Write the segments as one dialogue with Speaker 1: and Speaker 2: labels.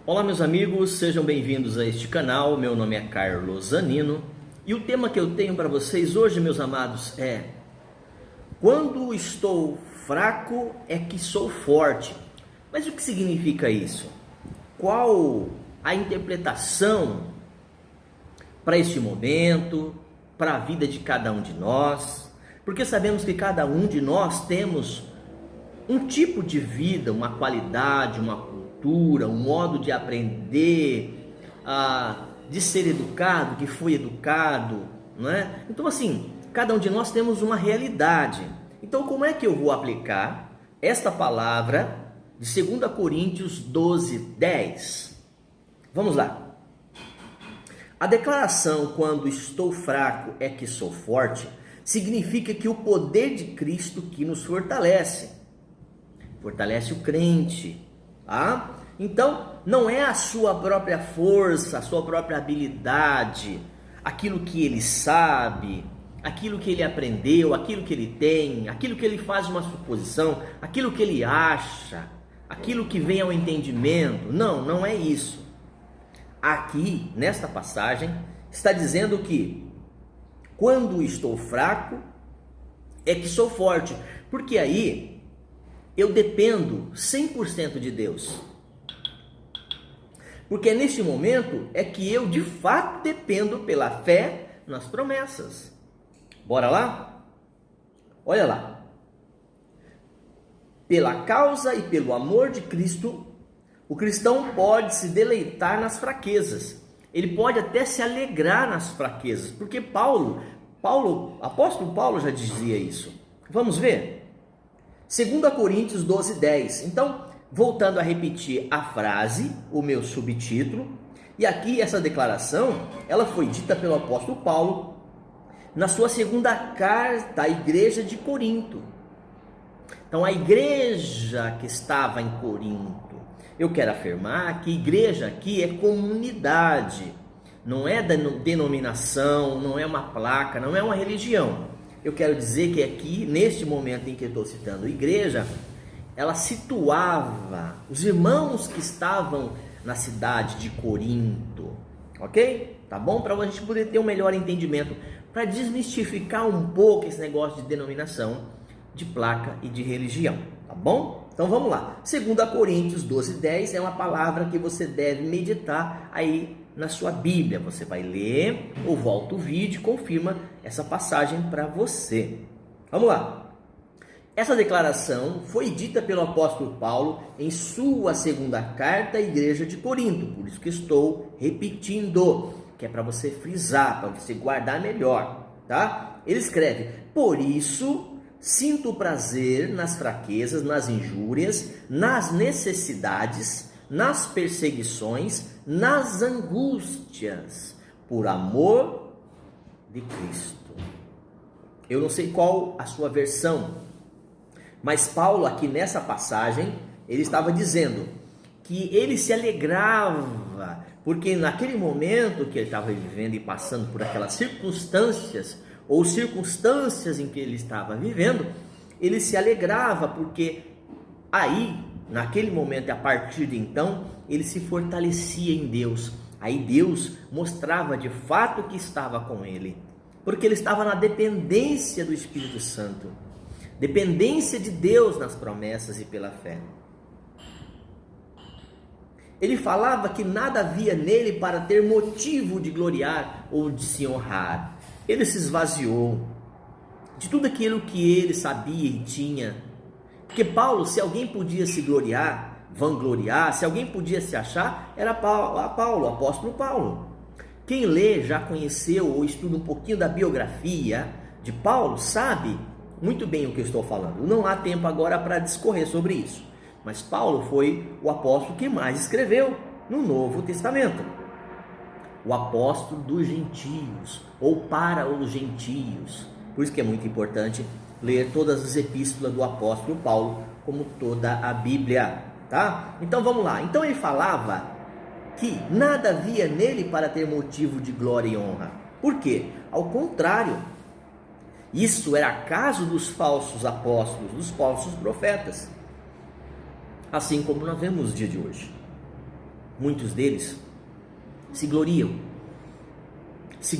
Speaker 1: Olá meus amigos, sejam bem-vindos a este canal. Meu nome é Carlos Zanino e o tema que eu tenho para vocês hoje, meus amados, é: quando estou fraco é que sou forte. Mas o que significa isso? Qual a interpretação para este momento, para a vida de cada um de nós? Porque sabemos que cada um de nós temos um tipo de vida, uma qualidade, uma cultura, um modo de aprender, de ser educado, que foi educado, não é? Então assim, cada um de nós temos uma realidade. Então como é que eu vou aplicar esta palavra de 2 Coríntios 12:10? Vamos lá. A declaração "quando estou fraco é que sou forte" significa que o poder de Cristo que nos fortalece o crente, tá? Então, não é a sua própria força, a sua própria habilidade, aquilo que ele sabe, aquilo que ele aprendeu, aquilo que ele tem, aquilo que ele faz uma suposição, aquilo que ele acha, aquilo que vem ao entendimento. Não, não é isso. Aqui, nesta passagem, está dizendo que quando estou fraco é que sou forte, porque aí eu dependo 100% de Deus. Porque neste momento é que eu de fato dependo pela fé nas promessas. Bora lá? Olha lá. Pela causa e pelo amor de Cristo, o cristão pode se deleitar nas fraquezas. Ele pode até se alegrar nas fraquezas, porque apóstolo Paulo já dizia isso. Vamos ver? 2 Coríntios 12:10. Então, voltando a repetir a frase, o meu subtítulo, e aqui essa declaração, ela foi dita pelo apóstolo Paulo na sua segunda carta à igreja de Corinto. Então, a igreja que estava em Corinto, eu quero afirmar que igreja aqui é comunidade, não é denominação, não é uma placa, não é uma religião. Eu quero dizer que aqui, neste momento em que eu estou citando igreja, ela situava os irmãos que estavam na cidade de Corinto, ok? Tá bom? Para a gente poder ter um melhor entendimento, para desmistificar um pouco esse negócio de denominação, de placa e de religião, tá bom? Então vamos lá. 2 Coríntios 12:10 é uma palavra que você deve meditar aí na sua Bíblia. Você vai ler ou volta o vídeo e confirma essa passagem para você. Vamos lá. Essa declaração foi dita pelo apóstolo Paulo em sua segunda carta à igreja de Corinto. Por isso que estou repetindo, que é para você frisar, para você guardar melhor, tá? Ele escreve: por isso sinto prazer nas fraquezas, nas injúrias, nas necessidades, nas perseguições, nas angústias, por amor de Cristo. Eu não sei qual a sua versão, mas Paulo aqui nessa passagem, ele estava dizendo que ele se alegrava, porque naquele momento que ele estava vivendo e passando por aquelas circunstâncias, ou circunstâncias em que ele estava vivendo, ele se alegrava, porque aí, naquele momento, a partir de então, ele se fortalecia em Deus. Aí Deus mostrava de fato que estava com ele, porque ele estava na dependência do Espírito Santo, dependência de Deus nas promessas e pela fé. Ele falava que nada havia nele para ter motivo de gloriar ou de se honrar. Ele se esvaziou de tudo aquilo que ele sabia e tinha. Porque Paulo, se alguém podia se gloriar, vangloriar, se alguém podia se achar, era Paulo, o apóstolo Paulo. Quem lê, já conheceu ou estuda um pouquinho da biografia de Paulo, sabe muito bem o que eu estou falando. Não há tempo agora para discorrer sobre isso. Mas Paulo foi o apóstolo que mais escreveu no Novo Testamento. O apóstolo dos gentios, ou para os gentios. Por isso que é muito importante ler todas as epístolas do apóstolo Paulo, como toda a Bíblia, tá? Então vamos lá. Então ele falava que nada havia nele para ter motivo de glória e honra. Por quê? Ao contrário, isso era caso dos falsos apóstolos, dos falsos profetas, assim como nós vemos no dia de hoje. muitos deles se gloriam, se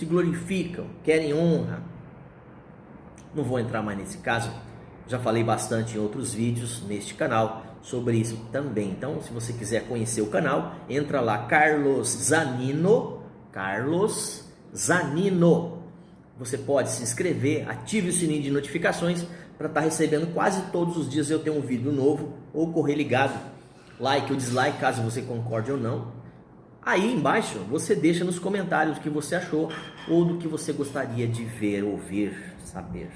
Speaker 1: glorificam, querem honra. Não vou entrar mais nesse caso, já falei bastante em outros vídeos neste canal sobre isso também. Então, se você quiser conhecer o canal, entra lá, Carlos Zanino. Você pode se inscrever, ative o sininho de notificações para estar recebendo quase todos os dias eu tenho um vídeo novo, ou correr ligado, like ou dislike, caso você concorde ou não. Aí embaixo você deixa nos comentários o que você achou ou do que você gostaria de ver, ouvir, saber.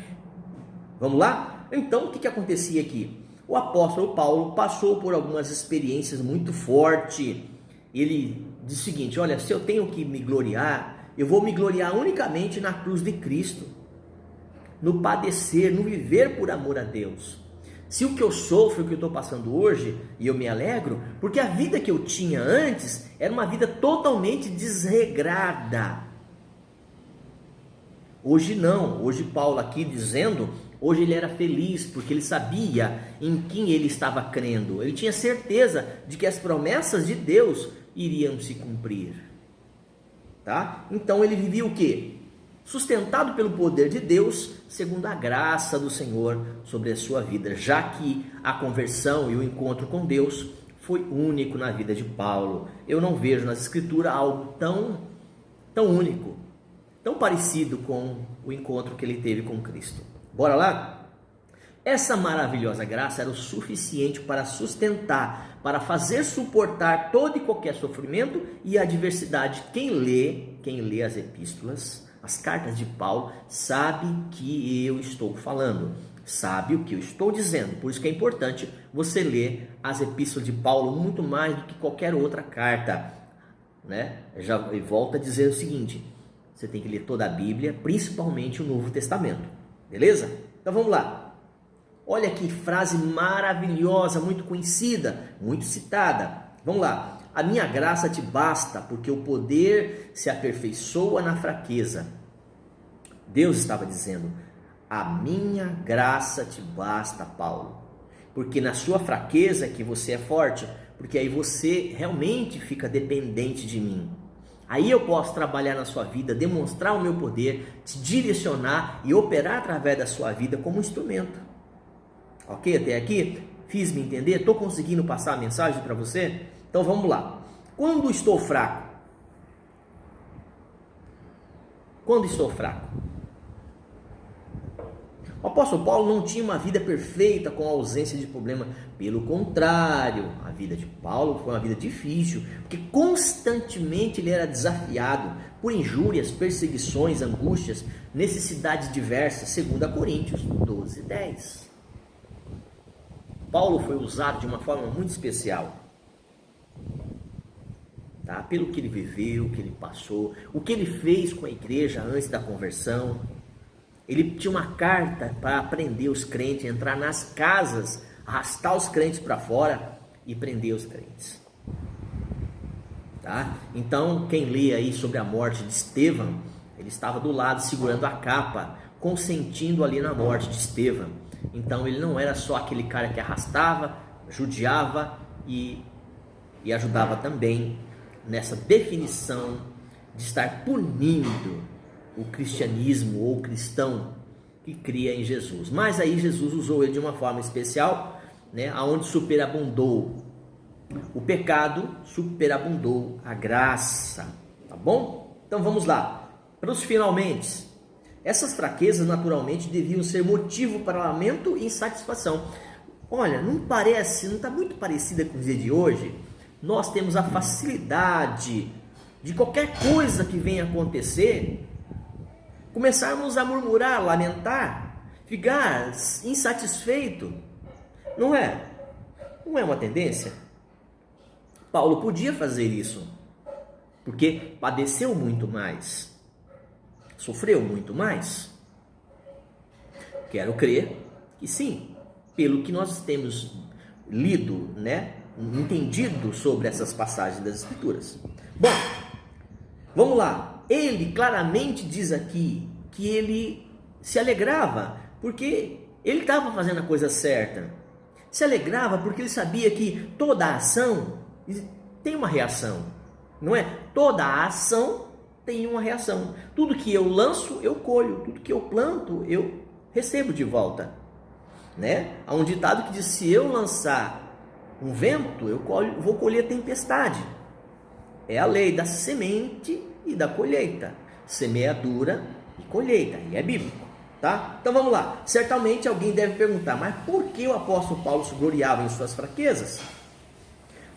Speaker 1: Vamos lá? Então, o que acontecia aqui? O apóstolo Paulo passou por algumas experiências muito fortes. Ele diz o seguinte: olha, se eu tenho que me gloriar, eu vou me gloriar unicamente na cruz de Cristo, no padecer, no viver por amor a Deus. Se o que eu sofro, o que eu estou passando hoje, e eu me alegro, porque a vida que eu tinha antes era uma vida totalmente desregrada. Hoje não, hoje Paulo aqui dizendo, hoje ele era feliz, porque ele sabia em quem ele estava crendo. Ele tinha certeza de que as promessas de Deus iriam se cumprir. Tá? Então ele vivia o quê? Sustentado pelo poder de Deus, segundo a graça do Senhor sobre a sua vida, já que a conversão e o encontro com Deus foi único na vida de Paulo. Eu não vejo nas Escrituras algo tão único, tão parecido com o encontro que ele teve com Cristo. Bora lá? Essa maravilhosa graça era o suficiente para sustentar, para fazer suportar todo e qualquer sofrimento e adversidade. Quem lê as epístolas, as cartas de Paulo, sabe que eu estou falando, sabe o que eu estou dizendo. Por isso que é importante você ler as epístolas de Paulo muito mais do que qualquer outra carta, né? Já volto a dizer o seguinte: você tem que ler toda a Bíblia, principalmente o Novo Testamento, beleza? Então vamos lá. Olha que frase maravilhosa, muito conhecida, muito citada. Vamos lá. A minha graça te basta, porque o poder se aperfeiçoa na fraqueza. Deus estava dizendo: a minha graça te basta, Paulo, porque na sua fraqueza que você é forte, porque aí você realmente fica dependente de mim. Aí eu posso trabalhar na sua vida, demonstrar o meu poder, te direcionar e operar através da sua vida como instrumento. Ok? Até aqui? Fiz me entender? Estou conseguindo passar a mensagem para você? Então vamos lá. Quando estou fraco? Quando estou fraco? O apóstolo Paulo não tinha uma vida perfeita com ausência de problema. Pelo contrário, a vida de Paulo foi uma vida difícil, porque constantemente ele era desafiado por injúrias, perseguições, angústias, necessidades diversas, segundo Coríntios 12:10. Paulo foi usado de uma forma muito especial, tá? Pelo que ele viveu, o que ele passou, o que ele fez com a igreja antes da conversão. Ele tinha uma carta para prender os crentes, entrar nas casas, arrastar os crentes para fora e prender os crentes. Tá? Então, quem lê aí sobre a morte de Estevão, ele estava do lado segurando a capa, consentindo ali na morte de Estevão. Então, ele não era só aquele cara que arrastava, judiava e ajudava também nessa definição de estar punindo o cristianismo ou o cristão que cria em Jesus. Mas aí Jesus usou ele de uma forma especial, né, aonde superabundou o pecado, superabundou a graça, tá bom? Então vamos lá, para os finalmente. Essas fraquezas naturalmente deviam ser motivo para lamento e insatisfação. Olha, não está muito parecida com o dia de hoje? Nós temos a facilidade de qualquer coisa que venha acontecer, começarmos a murmurar, lamentar, ficar insatisfeito. Não é? Não é uma tendência? Paulo podia fazer isso, porque padeceu muito mais, sofreu muito mais. Quero crer que sim, pelo que nós temos lido, né, entendido sobre essas passagens das Escrituras. Bom, vamos lá. Ele claramente diz aqui que ele se alegrava porque ele estava fazendo a coisa certa. Se alegrava porque ele sabia que toda a ação tem uma reação, não é? Toda a ação tem uma reação. Tudo que eu lanço, eu colho. Tudo que eu planto, eu recebo de volta, né? Há um ditado que diz: se eu lançar um vento, eu vou colher tempestade. É a lei da semente e da colheita. Semeadura e colheita. E é bíblico, tá? Então vamos lá. Certamente alguém deve perguntar: mas por que o apóstolo Paulo se gloriava em suas fraquezas?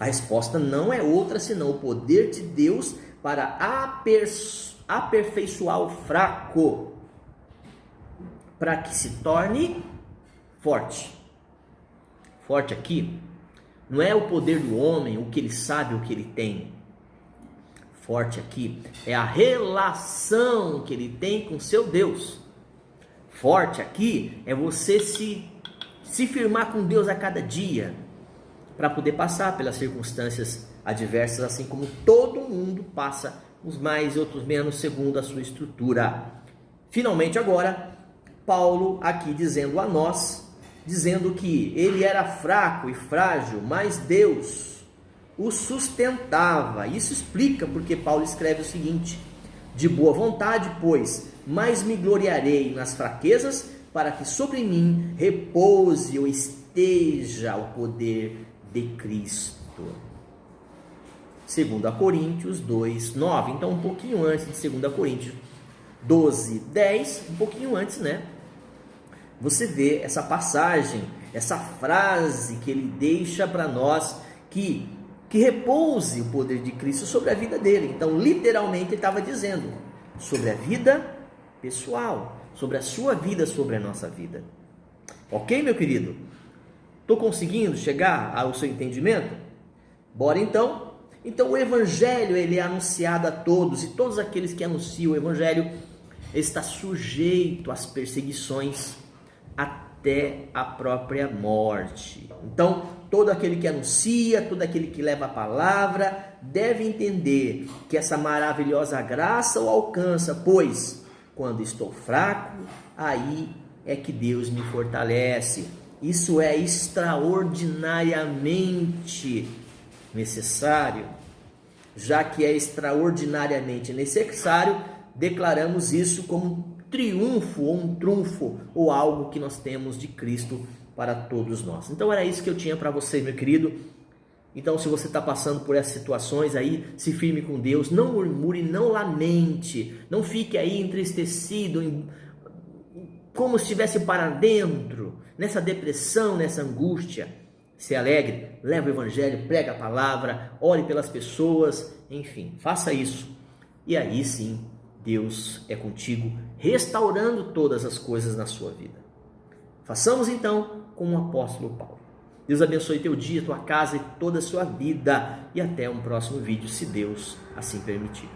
Speaker 1: A resposta não é outra senão o poder de Deus para aperfeiçoar o fraco, para que se torne forte. Forte aqui não é o poder do homem, o que ele sabe, o que ele tem. Forte aqui é a relação que ele tem com seu Deus. Forte aqui é você se firmar com Deus a cada dia, para poder passar pelas circunstâncias adversas, assim como todo mundo passa, uns mais e outros menos, segundo a sua estrutura. Finalmente agora, Paulo aqui dizendo a nós, dizendo que ele era fraco e frágil, mas Deus o sustentava. Isso explica porque Paulo escreve o seguinte: de boa vontade, pois, mais me gloriarei nas fraquezas, para que sobre mim repouse ou esteja o poder de Cristo. 2 Coríntios 2:9. Então um pouquinho antes de 2 Coríntios 12:10, um pouquinho antes, né? Você vê essa passagem, essa frase que ele deixa para nós, que repouse o poder de Cristo sobre a vida dele. Então literalmente ele estava dizendo sobre a vida pessoal, sobre a sua vida, sobre a nossa vida. Ok, meu querido? Estou conseguindo chegar ao seu entendimento? Bora então. Então o Evangelho ele é anunciado a todos, e todos aqueles que anunciam o Evangelho está sujeito às perseguições até a própria morte. Então todo aquele que anuncia, todo aquele que leva a palavra deve entender que essa maravilhosa graça o alcança, pois quando estou fraco, aí é que Deus me fortalece. Isso é extraordinariamente necessário. Já que é extraordinariamente necessário, declaramos isso como um triunfo ou um trunfo, ou algo que nós temos de Cristo para todos nós. Então era isso que eu tinha para você, meu querido. Então, se você está passando por essas situações aí, se firme com Deus, não murmure, não lamente, não fique aí entristecido, como se estivesse para dentro, nessa depressão, nessa angústia. Se alegre, leva o Evangelho, prega a palavra, ore pelas pessoas, enfim, faça isso. E aí sim, Deus é contigo, restaurando todas as coisas na sua vida. Façamos então com o apóstolo Paulo. Deus abençoe teu dia, tua casa e toda a sua vida. E até um próximo vídeo, se Deus assim permitir.